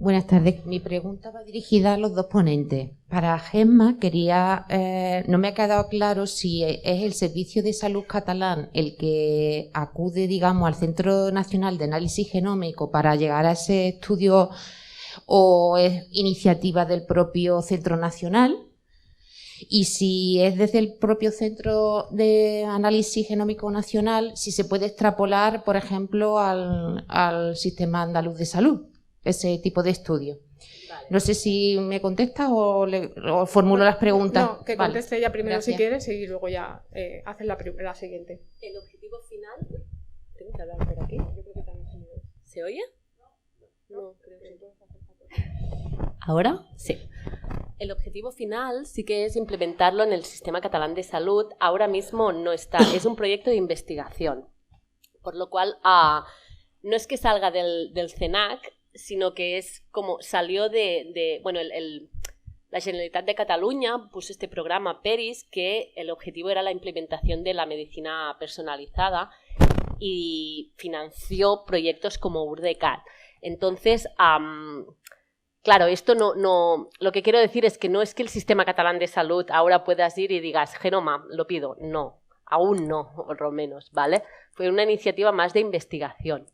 Buenas tardes. Mi pregunta va dirigida a los dos ponentes. Para Gemma, no me ha quedado claro si es el Servicio de Salud catalán el que acude, digamos, al Centro Nacional de Análisis Genómico para llegar a ese estudio o es iniciativa del propio Centro Nacional. Y si es desde el propio Centro de Análisis Genómico Nacional, si se puede extrapolar, por ejemplo, al Sistema Andaluz de Salud, ese tipo de estudio. Vale. No sé si me contesta o formulo las preguntas. No, que conteste ella primero. Gracias. Si quieres y luego ya haces la siguiente. El objetivo final... ¿Tengo que hablar por aquí? Yo creo que también se oye. No, creo que sí. ¿Ahora? Sí. El objetivo final sí que es implementarlo en el Sistema Catalán de Salud. Ahora mismo no está. Es un proyecto de investigación. Por lo cual, no es que salga del CENAC, sino que es como salió la Generalitat de Cataluña puso este programa PERIS, que el objetivo era la implementación de la medicina personalizada y financió proyectos como URDECAT. Entonces, claro, esto no. Lo que quiero decir es que no es que el Sistema Catalán de Salud ahora puedas ir y digas, genoma, lo pido. No, aún no, por lo menos, ¿vale? Fue una iniciativa más de investigación.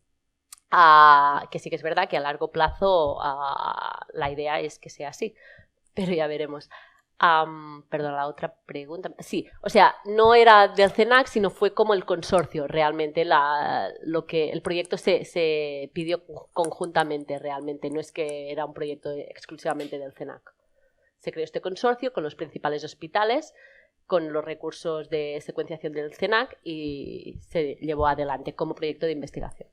Que sí que es verdad que a largo plazo la idea es que sea así, pero ya veremos. Perdón, la otra pregunta. Sí, o sea, no era del CENAC, sino fue como el consorcio, realmente, lo que el proyecto se pidió conjuntamente, realmente, no es que era un proyecto exclusivamente del CENAC. Se creó este consorcio con los principales hospitales, con los recursos de secuenciación del CENAC y se llevó adelante como proyecto de investigación.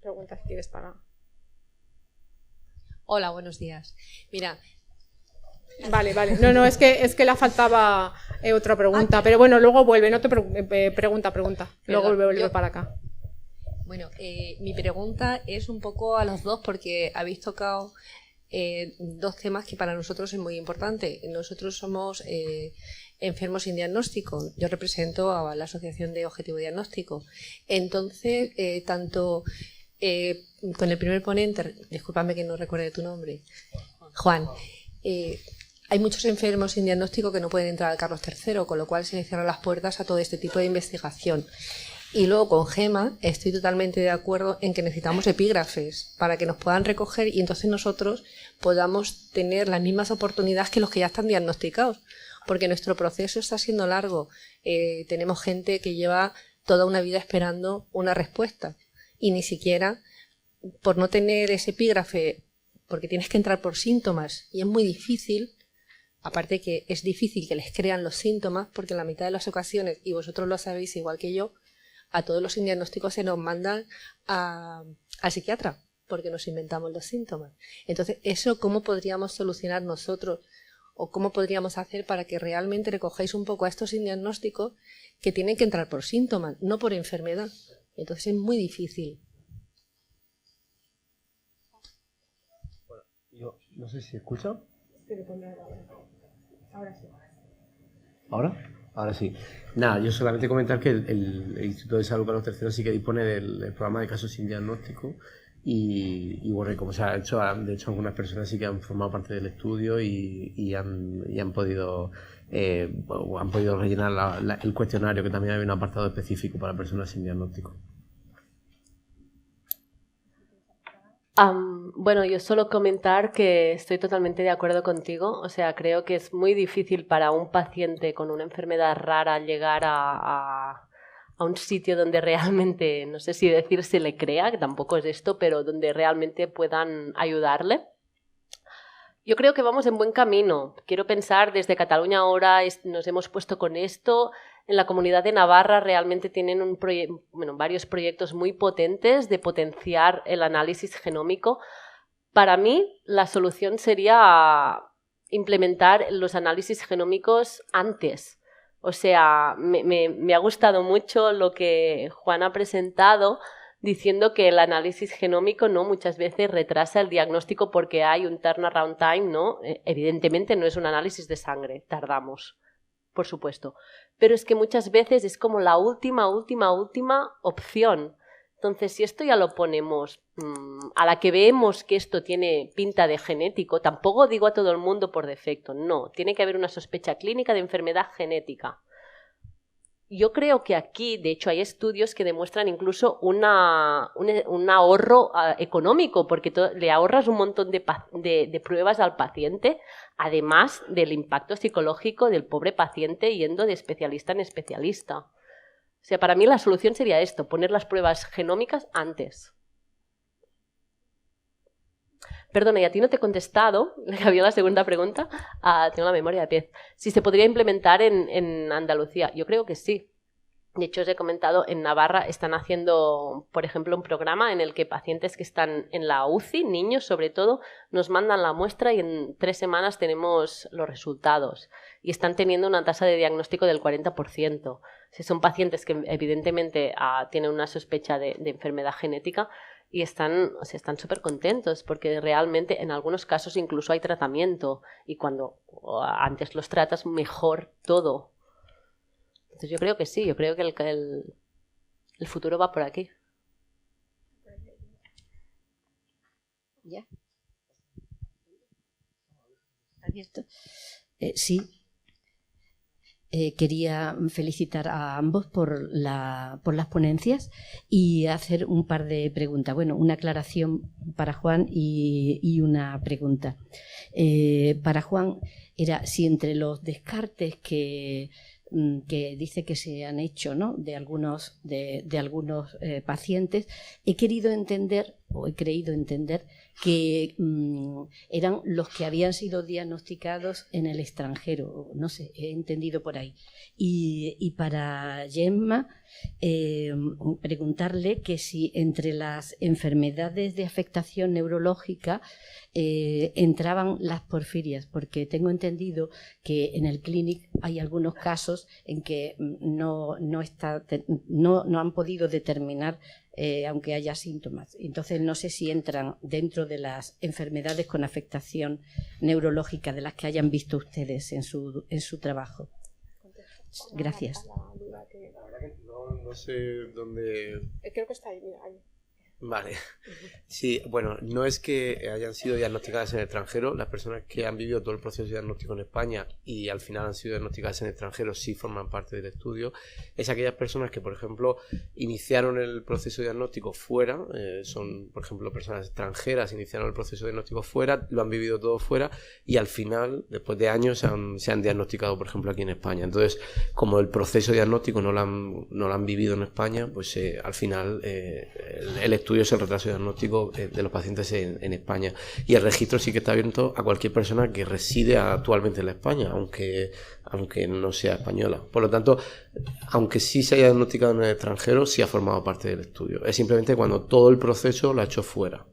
Preguntas si quieres para... Hola, buenos días. Mira... Vale. No, es que le faltaba otra pregunta. Pero bueno, luego vuelve, no te preguntes, pregunta. Luego vuelve para acá. Bueno, mi pregunta es un poco a los dos porque habéis tocado dos temas que para nosotros es muy importante. Nosotros somos... enfermos sin diagnóstico. Yo represento a la Asociación de Objetivo Diagnóstico. Entonces, tanto con el primer ponente, discúlpame que no recuerde tu nombre, Juan, hay muchos enfermos sin diagnóstico que no pueden entrar al Carlos III, con lo cual se les cierran las puertas a todo este tipo de investigación. Y luego con Gemma estoy totalmente de acuerdo en que necesitamos epígrafes para que nos puedan recoger y entonces nosotros podamos tener las mismas oportunidades que los que ya están diagnosticados. Porque nuestro proceso está siendo largo. Tenemos gente que lleva toda una vida esperando una respuesta y ni siquiera por no tener ese epígrafe, porque tienes que entrar por síntomas y es muy difícil, aparte que es difícil que les crean los síntomas porque en la mitad de las ocasiones, y vosotros lo sabéis igual que yo, a todos los diagnósticos se nos mandan al psiquiatra porque nos inventamos los síntomas. Entonces, ¿eso cómo podríamos solucionar nosotros? ¿O cómo podríamos hacer para que realmente recojáis un poco a estos diagnósticos que tienen que entrar por síntomas, no por enfermedad? Entonces es muy difícil. Bueno, yo no sé si escucha. Ahora sí. ¿Ahora? Ahora sí. Nada, yo solamente comentar que el Instituto de Salud Carlos III sí que dispone del programa de casos sin diagnóstico. Y bueno, como se ha hecho, de hecho algunas personas sí que han formado parte del estudio y han podido rellenar el cuestionario, que también hay un apartado específico para personas sin diagnóstico. Bueno, yo solo comentar que estoy totalmente de acuerdo contigo. O sea, creo que es muy difícil para un paciente con una enfermedad rara llegar a un sitio donde realmente, no sé si decir se le crea, que tampoco es esto, pero donde realmente puedan ayudarle. Yo creo que vamos en buen camino. Quiero pensar, desde Cataluña ahora nos hemos puesto con esto. En la Comunidad de Navarra realmente tienen varios proyectos muy potentes de potenciar el análisis genómico. Para mí, la solución sería implementar los análisis genómicos antes. O sea, me ha gustado mucho lo que Juan ha presentado, diciendo que el análisis genómico no muchas veces retrasa el diagnóstico porque hay un turnaround time, ¿no? Evidentemente no es un análisis de sangre, tardamos, por supuesto. Pero es que muchas veces es como la última opción. Entonces, si esto ya lo ponemos a la que vemos que esto tiene pinta de genético, tampoco digo a todo el mundo por defecto, no, tiene que haber una sospecha clínica de enfermedad genética. Yo creo que aquí, de hecho, hay estudios que demuestran incluso un ahorro económico, porque le ahorras un montón de pruebas al paciente, además del impacto psicológico del pobre paciente yendo de especialista en especialista. O sea, para mí la solución sería esto, poner las pruebas genómicas antes. Perdona, y a ti no te he contestado, que había la segunda pregunta, tengo la memoria de pez. Si se podría implementar en Andalucía. Yo creo que sí. De hecho, os he comentado, en Navarra están haciendo, por ejemplo, un programa en el que pacientes que están en la UCI, niños sobre todo, nos mandan la muestra y en 3 semanas tenemos los resultados. Y están teniendo una tasa de diagnóstico del 40%. Si son pacientes que evidentemente tienen una sospecha de enfermedad genética y están súper contentos porque realmente en algunos casos incluso hay tratamiento y cuando antes los tratas mejor todo. Entonces yo creo que sí, yo creo que el futuro va por aquí. ¿Ya? ¿Abierto? Sí. Quería felicitar a ambos por las ponencias y hacer un par de preguntas. Bueno, una aclaración para Juan y una pregunta. Para Juan era si entre los descartes que dice que se han hecho, ¿no?, de algunos pacientes, he creído entender que eran los que habían sido diagnosticados en el extranjero, no sé, he entendido por ahí. Y para Gemma, preguntarle que si entre las enfermedades de afectación neurológica entraban las porfirias, porque tengo entendido que en el clínic hay algunos casos en que no han podido determinar aunque haya síntomas. Entonces no sé si entran dentro de las enfermedades con afectación neurológica de las que hayan visto ustedes en su trabajo. Gracias. No sé dónde... Creo que está ahí, mira, ahí. Vale. Sí, bueno, no es que hayan sido diagnosticadas en el extranjero. Las personas que han vivido todo el proceso diagnóstico en España y al final han sido diagnosticadas en el extranjero sí forman parte del estudio. Es aquellas personas que, por ejemplo, iniciaron el proceso diagnóstico fuera, son, por ejemplo, personas extranjeras, iniciaron el proceso diagnóstico fuera, lo han vivido todo fuera y al final, después de años, se han diagnosticado, por ejemplo, aquí en España. Entonces, como el proceso diagnóstico no lo han vivido en España, pues al final el estudio es el retraso diagnóstico de los pacientes en España. Y el registro sí que está abierto a cualquier persona que reside actualmente en España, aunque no sea española. Por lo tanto, aunque sí se haya diagnosticado en el extranjero, sí ha formado parte del estudio. Es simplemente cuando todo el proceso lo ha hecho fuera.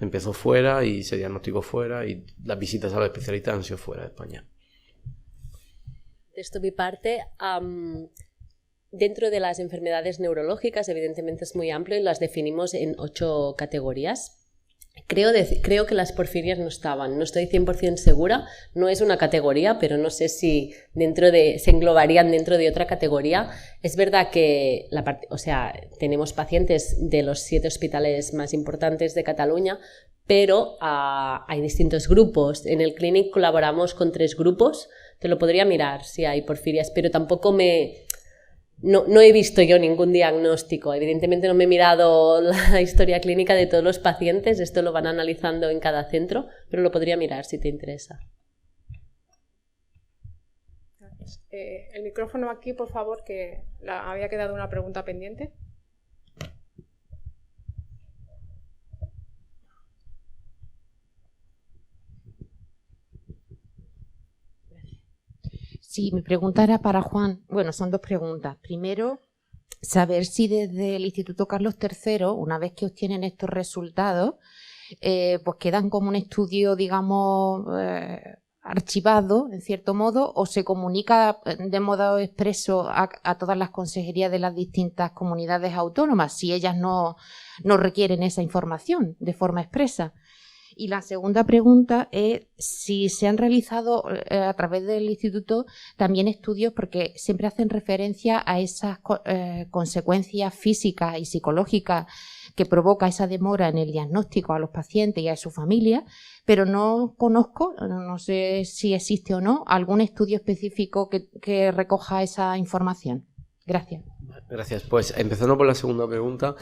Empezó fuera y se diagnosticó fuera y las visitas a los especialistas han sido fuera de España. De esto mi parte... Dentro de las enfermedades neurológicas, evidentemente es muy amplio y las definimos en 8 categorías. Creo que las porfirias no estaban, no estoy 100% segura, no es una categoría, pero no sé si se englobarían dentro de otra categoría. Es verdad que tenemos pacientes de los 7 hospitales más importantes de Cataluña, pero hay distintos grupos. En el Clínic colaboramos con 3 grupos, te lo podría mirar si hay porfirias, pero tampoco No he visto yo ningún diagnóstico. Evidentemente no me he mirado la historia clínica de todos los pacientes, esto lo van analizando en cada centro, pero lo podría mirar si te interesa. El micrófono aquí, por favor, que había quedado una pregunta pendiente. Sí, mi pregunta era para Juan. Bueno, son 2 preguntas. Primero, saber si desde el Instituto Carlos III, una vez que obtienen estos resultados, pues quedan como un estudio, digamos, archivado, en cierto modo, o se comunica de modo expreso a todas las consejerías de las distintas comunidades autónomas, si ellas no requieren esa información de forma expresa. Y la segunda pregunta es si se han realizado a través del instituto también estudios, porque siempre hacen referencia a esas consecuencias físicas y psicológicas que provoca esa demora en el diagnóstico a los pacientes y a su familia, pero no conozco, no sé si existe o no, algún estudio específico que recoja esa información. Gracias. Gracias. Pues empezando por la segunda pregunta,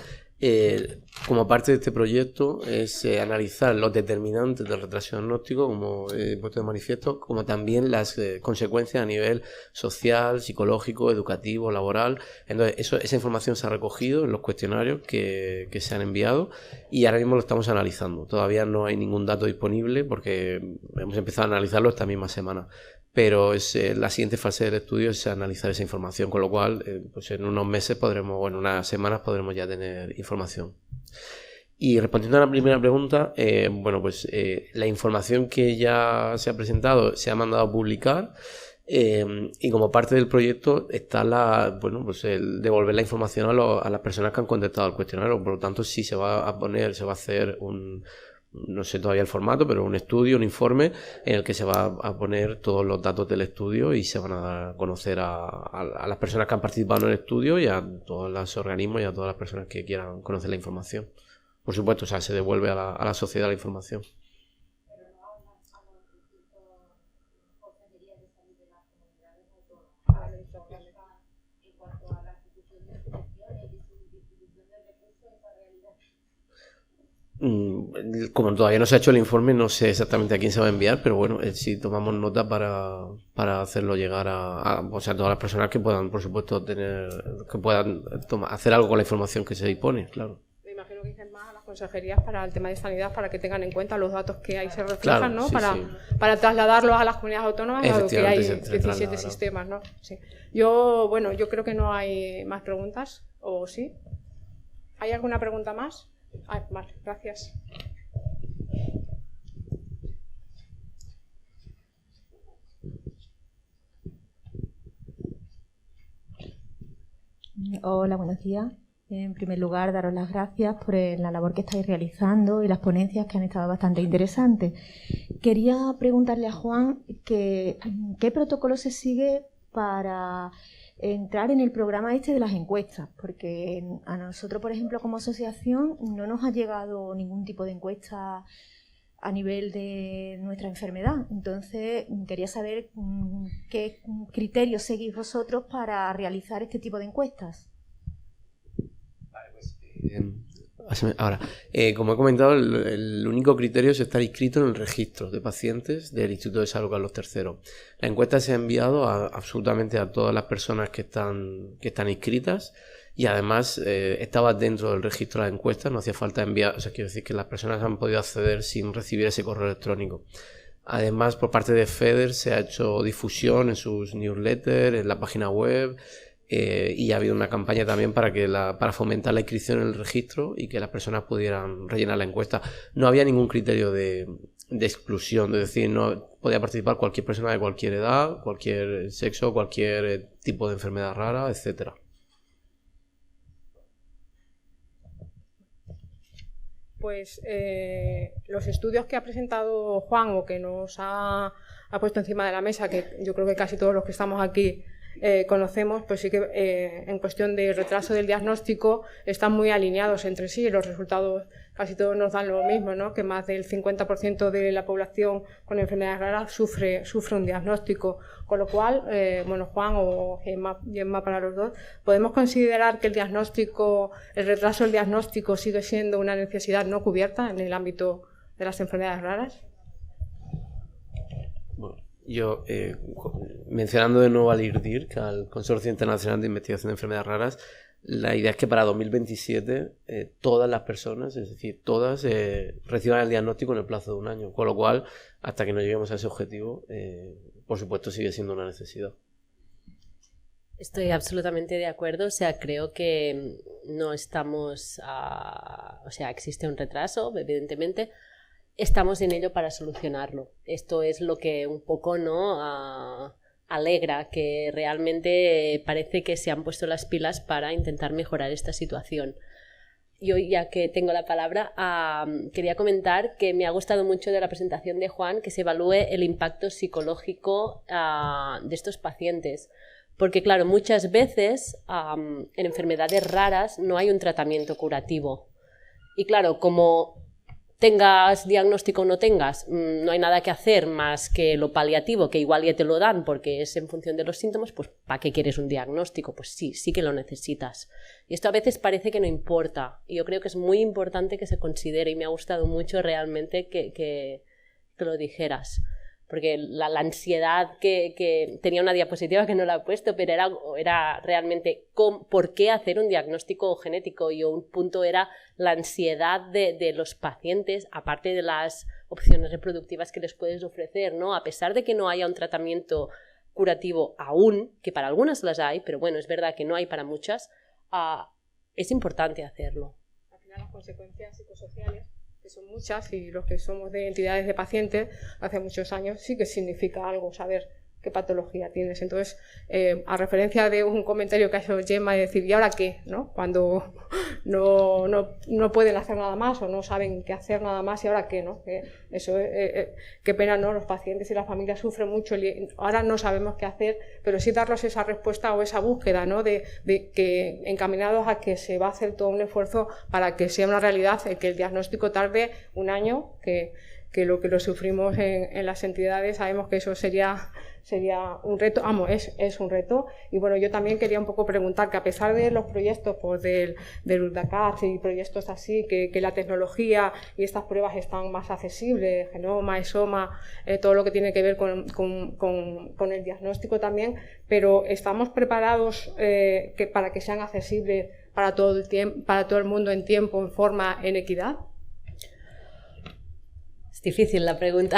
como parte de este proyecto es analizar los determinantes del retraso diagnóstico, como he puesto de manifiesto, como también las consecuencias a nivel social, psicológico, educativo, laboral. Entonces, esa información se ha recogido en los cuestionarios que se han enviado y ahora mismo lo estamos analizando. Todavía no hay ningún dato disponible porque hemos empezado a analizarlo esta misma semana. Pero la siguiente fase del estudio es analizar esa información, con lo cual pues en unos meses unas semanas podremos ya tener información. Y respondiendo a la primera pregunta, la información que ya se ha presentado se ha mandado a publicar y como parte del proyecto está el devolver la información a las personas que han contestado al cuestionario. Por lo tanto, sí se va a hacer no sé todavía el formato, pero un estudio, un informe en el que se va a poner todos los datos del estudio y se van a dar a conocer a las personas que han participado en el estudio y a todos los organismos y a todas las personas que quieran conocer la información. Por supuesto, se devuelve a la sociedad la información. Como todavía no se ha hecho el informe, no sé exactamente a quién se va a enviar, pero bueno, sí tomamos nota para hacerlo llegar a todas las personas que puedan, por supuesto, hacer algo con la información que se dispone, claro. Me imagino que dicen más a las consejerías para el tema de sanidad, para que tengan en cuenta los datos que ahí se reflejan, ¿no? Sí, para trasladarlos a las comunidades autónomas, dado que hay 17 sistemas, ¿no? Sí. Yo creo que no hay más preguntas, ¿o sí? ¿Hay alguna pregunta más? Vale, gracias. Hola, buenos días. En primer lugar, daros las gracias por la labor que estáis realizando y las ponencias que han estado bastante interesantes. Quería preguntarle a Juan qué protocolo se sigue para entrar en el programa de las encuestas, porque a nosotros, por ejemplo, como asociación, no nos ha llegado ningún tipo de encuesta a nivel de nuestra enfermedad. Entonces, quería saber qué criterios seguís vosotros para realizar este tipo de encuestas. Vale, pues, ahora, como he comentado, el único criterio es estar inscrito en el registro de pacientes del Instituto de Salud Carlos III. La encuesta se ha enviado absolutamente a todas las personas que están inscritas y además estaba dentro del registro de la encuesta, no hacía falta enviar, quiero decir que las personas han podido acceder sin recibir ese correo electrónico. Además, por parte de FEDER se ha hecho difusión en sus newsletters, en la página web. Y ha habido una campaña también para fomentar la inscripción en el registro y que las personas pudieran rellenar la encuesta. No había ningún criterio de exclusión, es decir, no podía participar cualquier persona de cualquier edad, cualquier sexo, cualquier tipo de enfermedad rara, etcétera. Pues los estudios que ha presentado Juan o que nos ha puesto encima de la mesa, que yo creo que casi todos los que estamos aquí conocemos, pues sí que en cuestión de retraso del diagnóstico están muy alineados entre sí. Los resultados casi todos nos dan lo mismo, ¿no? Que más del 50% de la población con enfermedades raras sufre un diagnóstico, con lo cual, Juan o Gemma para los dos, ¿podemos considerar que el retraso del diagnóstico sigue siendo una necesidad no cubierta en el ámbito de las enfermedades raras? Yo, mencionando de nuevo al IRDIRC, al Consorcio Internacional de Investigación de Enfermedades Raras, la idea es que para 2027 todas las personas, es decir, todas reciban el diagnóstico en el plazo de un año, con lo cual, hasta que no lleguemos a ese objetivo, por supuesto sigue siendo una necesidad. Estoy absolutamente de acuerdo, creo que no estamos, existe un retraso, evidentemente. Estamos en ello para solucionarlo. Esto es lo que un poco alegra, que realmente parece que se han puesto las pilas para intentar mejorar esta situación. yo, ya que tengo la palabra, quería comentar que me ha gustado mucho de la presentación de Juan que se evalúe el impacto psicológico de estos pacientes. Porque, claro, muchas veces en enfermedades raras no hay un tratamiento curativo. Y, claro, como tengas diagnóstico o no tengas, no hay nada que hacer más que lo paliativo, que igual ya te lo dan porque es en función de los síntomas, pues ¿para qué quieres un diagnóstico? Pues sí que lo necesitas. Y esto a veces parece que no importa. Y yo creo que es muy importante que se considere, y me ha gustado mucho realmente que lo dijeras. Porque la ansiedad que tenía una diapositiva que no la he puesto, pero era realmente por qué hacer un diagnóstico genético, y un punto era la ansiedad de los pacientes, aparte de las opciones reproductivas que les puedes ofrecer, ¿no? A pesar de que no haya un tratamiento curativo aún, que para algunas las hay, pero bueno, es verdad que no hay para muchas, es importante hacerlo. Al final las consecuencias psicosociales, que son muchas, y los que somos de entidades de pacientes hace muchos años, sí que significa algo saber qué patología tienes. Entonces, a referencia de un comentario que ha hecho Gemma, de decir, ¿y ahora qué? ¿No? Cuando no pueden hacer nada más o no saben qué hacer nada más, ¿y ahora qué? ¿No? Eso, qué pena, ¿no? Los pacientes y las familias sufren mucho, ahora no sabemos qué hacer, pero sí darles esa respuesta o esa búsqueda, ¿no? de que encaminados a que se va a hacer todo un esfuerzo para que sea una realidad, que el diagnóstico tarde un año, que lo que lo sufrimos en las entidades, sabemos que eso sería un reto, es un reto. Y bueno, yo también quería un poco preguntar que a pesar de los proyectos pues, del URDACAT y proyectos así, que la tecnología y estas pruebas están más accesibles, genoma, exoma, todo lo que tiene que ver con el diagnóstico también, pero ¿estamos preparados para que sean accesibles para todo el mundo en tiempo, en forma, en equidad? Es difícil la pregunta.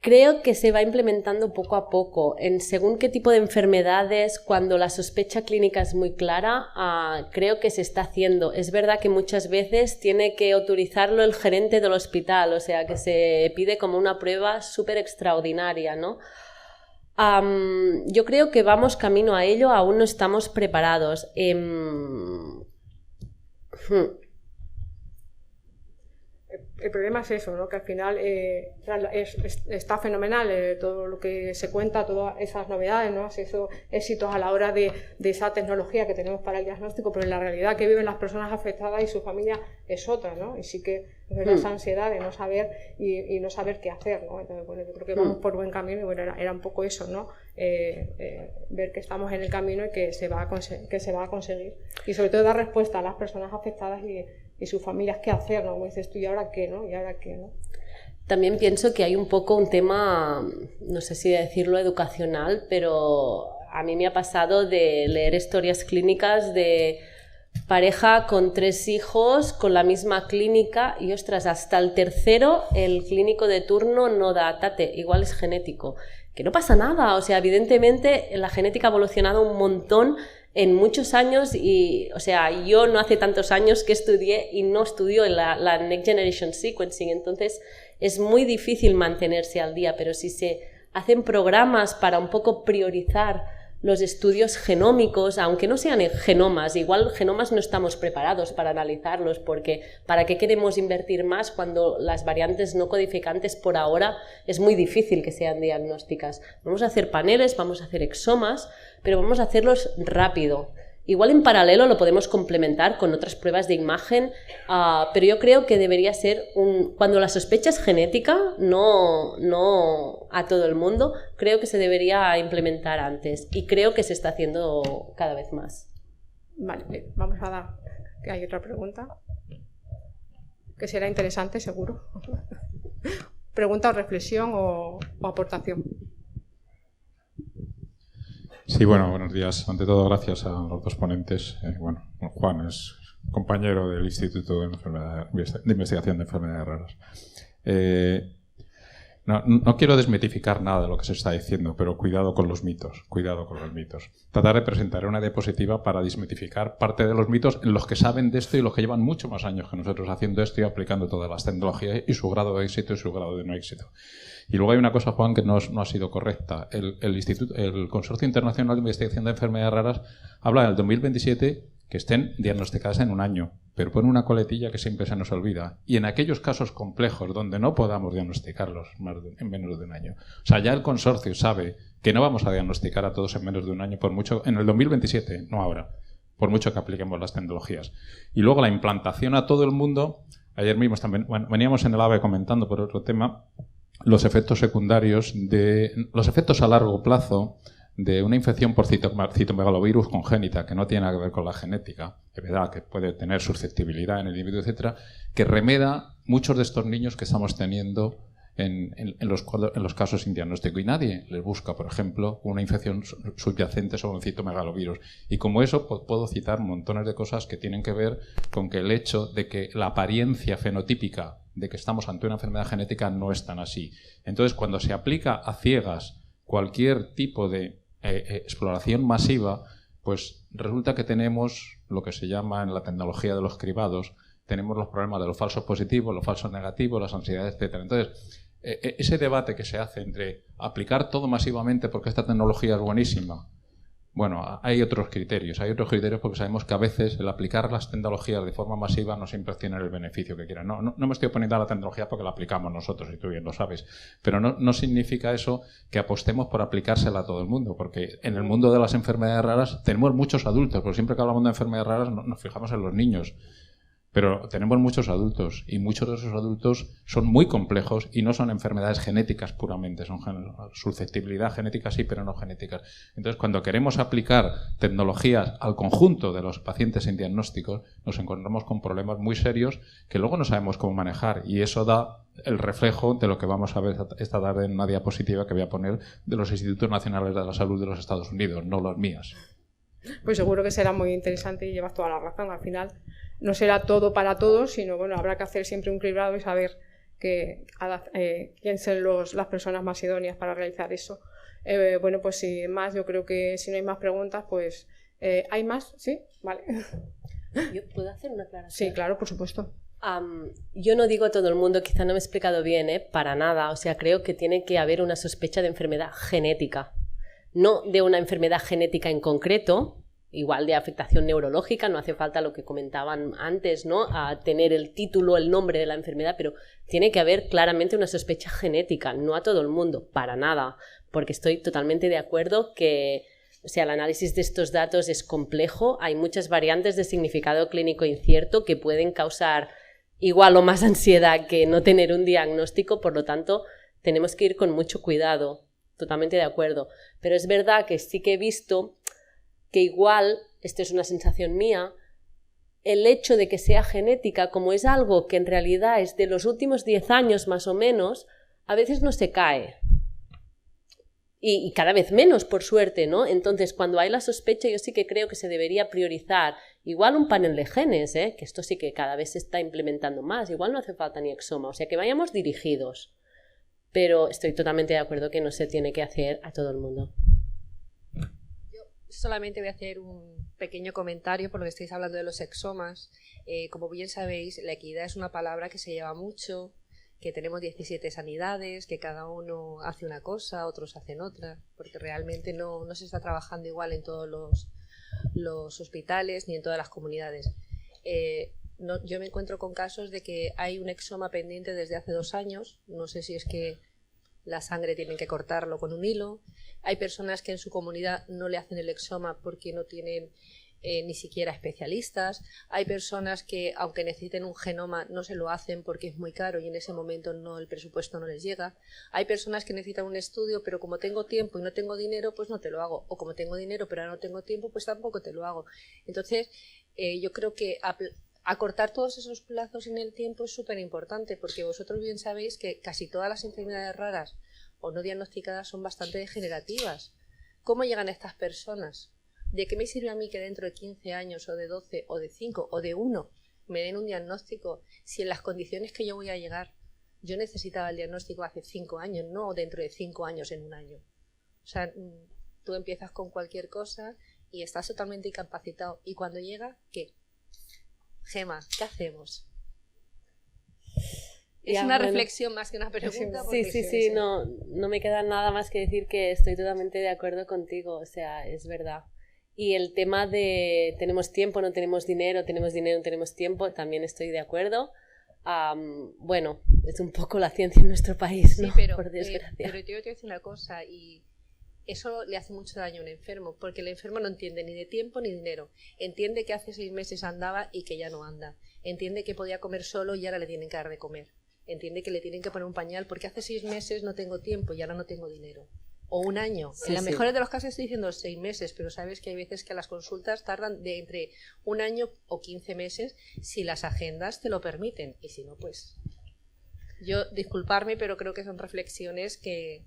Creo que se va implementando poco a poco. Según qué tipo de enfermedades, cuando la sospecha clínica es muy clara, creo que se está haciendo. Es verdad que muchas veces tiene que autorizarlo el gerente del hospital, o sea, que se pide como una prueba súper extraordinaria, ¿no? Yo creo que vamos camino a ello, aún no estamos preparados. El problema es eso, ¿no? Que al final está fenomenal todo lo que se cuenta, todas esas novedades, ¿no? Esos éxitos a la hora de esa tecnología que tenemos para el diagnóstico, pero en la realidad que viven las personas afectadas y su familia es otra, ¿no? Y sí que es esa ansiedad de no saber y no saber qué hacer, ¿no? Entonces, bueno, yo creo que vamos por buen camino y bueno, era un poco eso, ¿no? Ver que estamos en el camino y que se va a conseguir. Y sobre todo dar respuesta a las personas afectadas y sus familias qué hacer, ¿no? Como dices tú, ¿y ahora qué, no? ¿Y ahora qué, no? También pienso que hay un poco un tema, no sé si decirlo educacional, pero a mí me ha pasado de leer historias clínicas de pareja con 3 hijos con la misma clínica y, ostras, hasta el tercero el clínico de turno no da tate, igual es genético. Que no pasa nada, o sea, evidentemente la genética ha evolucionado un montón en muchos años y, o sea, yo no hace tantos años que estudié y no estudio la Next Generation Sequencing, entonces es muy difícil mantenerse al día, pero si se hacen programas para un poco priorizar los estudios genómicos, aunque no sean genomas, igual genomas no estamos preparados para analizarlos, porque ¿para qué queremos invertir más cuando las variantes no codificantes por ahora es muy difícil que sean diagnósticas? Vamos a hacer paneles, vamos a hacer exomas, pero vamos a hacerlos rápido. Igual en paralelo lo podemos complementar con otras pruebas de imagen, pero yo creo que debería ser cuando la sospecha es genética, no a todo el mundo, creo que se debería implementar antes y creo que se está haciendo cada vez más. Vale, vamos a dar, que hay otra pregunta, que será interesante seguro. Pregunta o reflexión o aportación. Sí, bueno, buenos días. Ante todo, gracias a los 2 ponentes. Bueno, Juan es compañero del Instituto de Investigación de Enfermedades Raras. No quiero desmitificar nada de lo que se está diciendo, pero cuidado con los mitos, Tratar de presentar una diapositiva para desmitificar parte de los mitos en los que saben de esto y los que llevan mucho más años que nosotros haciendo esto y aplicando todas las tecnologías y su grado de éxito y su grado de no éxito. Y luego hay una cosa, Juan, que no ha sido correcta. El Consorcio Internacional de Investigación de Enfermedades Raras habla del 2027 que estén diagnosticadas en un año, pero pone una coletilla que siempre se nos olvida. Y en aquellos casos complejos donde no podamos diagnosticarlos en menos de un año. O sea, ya el consorcio sabe que no vamos a diagnosticar a todos en menos de un año, por mucho, en el 2027, no ahora, por mucho que apliquemos las tecnologías. Y luego la implantación a todo el mundo. Ayer mismo también, bueno, veníamos en el AVE comentando por otro tema los efectos secundarios los efectos a largo plazo de una infección por citomegalovirus congénita, que no tiene nada que ver con la genética, es verdad que puede tener susceptibilidad en el individuo, etcétera, que remeda muchos de estos niños que estamos teniendo en los casos sin diagnóstico. Y nadie les busca, por ejemplo, una infección subyacente sobre un citomegalovirus. Y como eso, puedo citar montones de cosas que tienen que ver con que el hecho de que la apariencia fenotípica de que estamos ante una enfermedad genética no es tan así. Entonces, cuando se aplica a ciegas cualquier tipo de exploración masiva, pues resulta que tenemos lo que se llama en la tecnología de los cribados, tenemos los problemas de los falsos positivos, los falsos negativos, las ansiedades, etcétera. Entonces, ese debate que se hace entre aplicar todo masivamente porque esta tecnología es buenísima, bueno, hay otros criterios porque sabemos que a veces el aplicar las tecnologías de forma masiva no siempre tiene el beneficio que quieran. No me estoy oponiendo a la tecnología porque la aplicamos nosotros, y tú bien lo sabes, pero no significa eso que apostemos por aplicársela a todo el mundo, porque en el mundo de las enfermedades raras tenemos muchos adultos, porque siempre que hablamos de enfermedades raras nos fijamos en los niños. Pero tenemos muchos adultos y muchos de esos adultos son muy complejos y no son enfermedades genéticas puramente, son susceptibilidad genética sí, pero no genéticas. Entonces, cuando queremos aplicar tecnologías al conjunto de los pacientes sin diagnósticos, nos encontramos con problemas muy serios que luego no sabemos cómo manejar, y eso da el reflejo de lo que vamos a ver esta tarde en una diapositiva que voy a poner de los Institutos Nacionales de la Salud de los Estados Unidos, no las mías. Pues seguro que será muy interesante y llevas toda la razón. Al final no será todo para todos, sino bueno, habrá que hacer siempre un cribado y saber quién son las personas más idóneas para realizar eso. Bueno, pues sin más, yo creo que si no hay más preguntas, pues ¿hay más? ¿Sí? Vale. ¿Yo puedo hacer una aclaración? Sí, claro, por supuesto. Yo no digo a todo el mundo, quizá no me he explicado bien, para nada. O sea, creo que tiene que haber una sospecha de enfermedad genética. No de una enfermedad genética en concreto, igual de afectación neurológica, no hace falta lo que comentaban antes, ¿no? A tener el título, el nombre de la enfermedad, pero tiene que haber claramente una sospecha genética, no a todo el mundo, para nada, porque estoy totalmente de acuerdo que, o sea, el análisis de estos datos es complejo, hay muchas variantes de significado clínico incierto que pueden causar igual o más ansiedad que no tener un diagnóstico, por lo tanto, tenemos que ir con mucho cuidado. Totalmente de acuerdo, pero es verdad que sí que he visto que igual, esto es una sensación mía, el hecho de que sea genética, como es algo que en realidad es de los últimos 10 años más o menos, a veces no se cae. Y cada vez menos, por suerte, ¿no? Entonces, cuando hay la sospecha, yo sí que creo que se debería priorizar igual un panel de genes, que esto sí que cada vez se está implementando más, igual no hace falta ni exoma, o sea, que vayamos dirigidos. Pero estoy totalmente de acuerdo que no se tiene que hacer a todo el mundo. Yo solamente voy a hacer un pequeño comentario por lo que estáis hablando de los exomas. Como bien sabéis, la equidad es una palabra que se lleva mucho, que tenemos 17 sanidades, que cada uno hace una cosa, otros hacen otra, porque realmente no se está trabajando igual en todos los hospitales ni en todas las comunidades. Yo me encuentro con casos de que hay un exoma pendiente desde hace 2 años, no sé si es que la sangre tienen que cortarlo con un hilo, hay personas que en su comunidad no le hacen el exoma porque no tienen ni siquiera especialistas, hay personas que aunque necesiten un genoma no se lo hacen porque es muy caro y en ese momento el presupuesto no les llega, hay personas que necesitan un estudio pero como tengo tiempo y no tengo dinero pues no te lo hago, o como tengo dinero pero no tengo tiempo pues tampoco te lo hago. Entonces yo creo que acortar todos esos plazos en el tiempo es súper importante porque vosotros bien sabéis que casi todas las enfermedades raras o no diagnosticadas son bastante degenerativas. ¿Cómo llegan estas personas? ¿De qué me sirve a mí que dentro de 15 años o de 12 o de 5 o de 1 me den un diagnóstico si en las condiciones que yo voy a llegar yo necesitaba el diagnóstico hace 5 años, no dentro de 5 años en un año? O sea, tú empiezas con cualquier cosa y estás totalmente incapacitado y cuando llega, ¿qué? Gema, ¿qué hacemos? Es una reflexión más que una pregunta. Sí, no me queda nada más que decir que estoy totalmente de acuerdo contigo, o sea, es verdad. Y el tema de tenemos tiempo, no tenemos dinero, no tenemos tiempo, también estoy de acuerdo. Bueno, es un poco la ciencia en nuestro país, ¿no? Sí, pero, por desgracia. Pero yo te voy a decir una cosa, y eso le hace mucho daño a un enfermo, porque el enfermo no entiende ni de tiempo ni dinero. Entiende que hace 6 meses andaba y que ya no anda. Entiende que podía comer solo y ahora le tienen que dar de comer. Entiende que le tienen que poner un pañal porque hace 6 meses no tengo tiempo y ahora no tengo dinero. O un año. Sí, en la sí. mejor de los casos estoy diciendo 6 meses, pero sabes que hay veces que las consultas tardan de entre un año o 15 meses si las agendas te lo permiten. Y si no, pues... Yo, disculparme, pero creo que son reflexiones que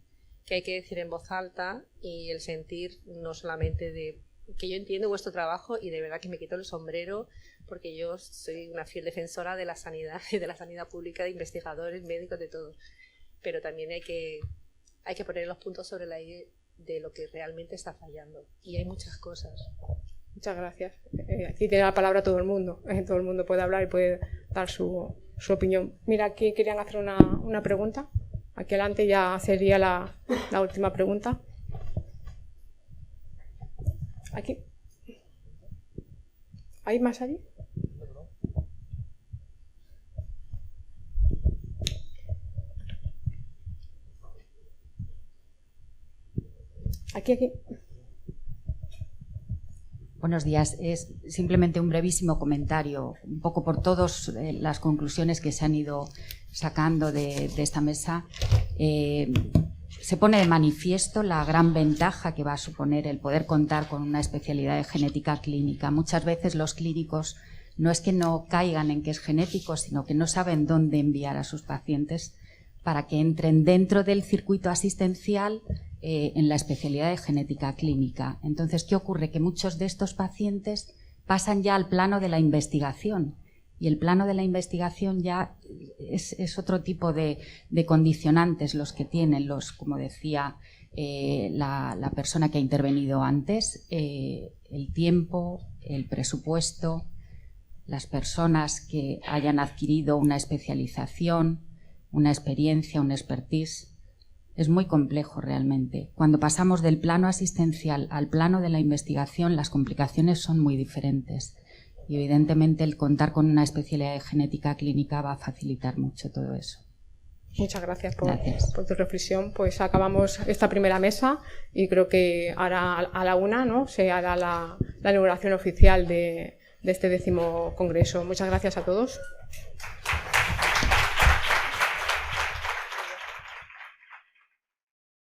hay que decir en voz alta, y el sentir no solamente de... que yo entiendo vuestro trabajo y de verdad que me quito el sombrero, porque yo soy una fiel defensora de la sanidad y de la sanidad pública, de investigadores, médicos, de todo. Pero también hay que poner los puntos sobre la I de lo que realmente está fallando. Y hay muchas cosas. Muchas gracias. Aquí tiene la palabra todo el mundo. Todo el mundo puede hablar y puede dar su opinión. Mira, aquí querían hacer una pregunta. Aquí adelante ya sería la última pregunta. Aquí. ¿Hay más allí? Aquí. Buenos días. Es simplemente un brevísimo comentario, un poco por todas las conclusiones que se han ido sacando de esta mesa. Se pone de manifiesto la gran ventaja que va a suponer el poder contar con una especialidad de genética clínica. Muchas veces los clínicos no es que no caigan en que es genético, sino que no saben dónde enviar a sus pacientes para que entren dentro del circuito asistencial en la especialidad de genética clínica. Entonces, ¿qué ocurre? Que muchos de estos pacientes pasan ya al plano de la investigación, y el plano de la investigación ya es otro tipo de condicionantes los que tienen, como decía la persona que ha intervenido antes, el tiempo, el presupuesto, las personas que hayan adquirido una especialización, una experiencia, un expertise. Es muy complejo realmente. Cuando pasamos del plano asistencial al plano de la investigación, las complicaciones son muy diferentes. Y evidentemente el contar con una especialidad de genética clínica va a facilitar mucho todo eso. Muchas gracias por tu reflexión. Pues acabamos esta primera mesa y creo que ahora a la 1, ¿no?, se hará la inauguración oficial de este 10º congreso. Muchas gracias a todos.